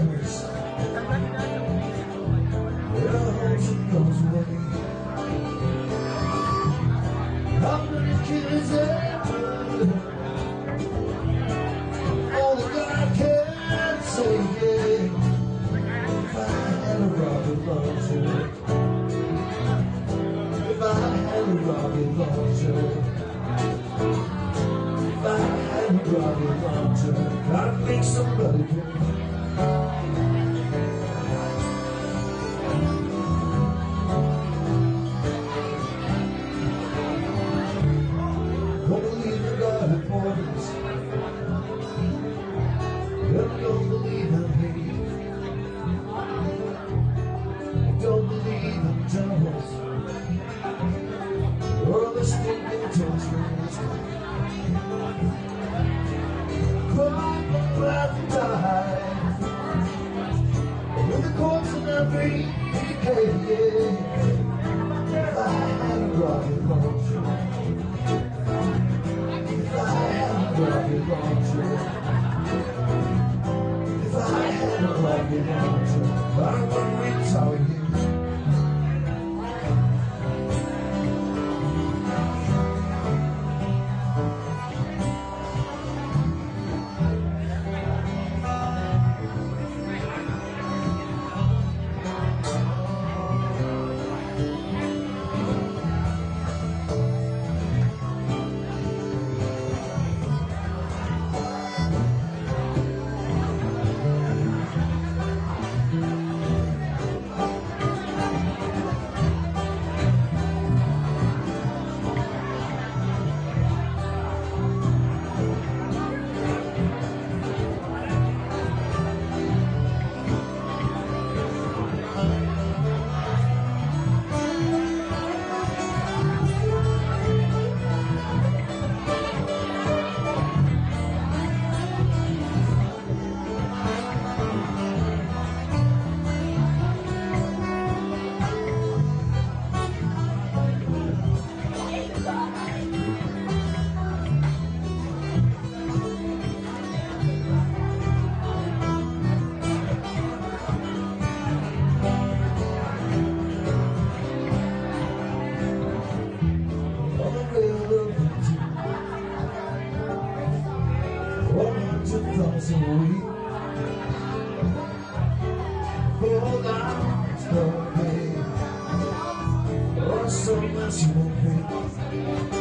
matters. Erosion goes away. How many kids ever? All that God can say, yeah. If I had a rocket launcher, if I had a rocket launcher, if I had a rocket launcher, I'd make somebody pay. Don't believe in God and borders, and don't believe in hate. Don't believe in devils or the stinking torturers. But I'm glad to die with the courts in every decade. If I had a rocket launcher, if I had a rocket launcher, if I had a rocket launcher, I would retire you. $100,000 a week. Hold on, it's gonna pay. Or so much you won't pay.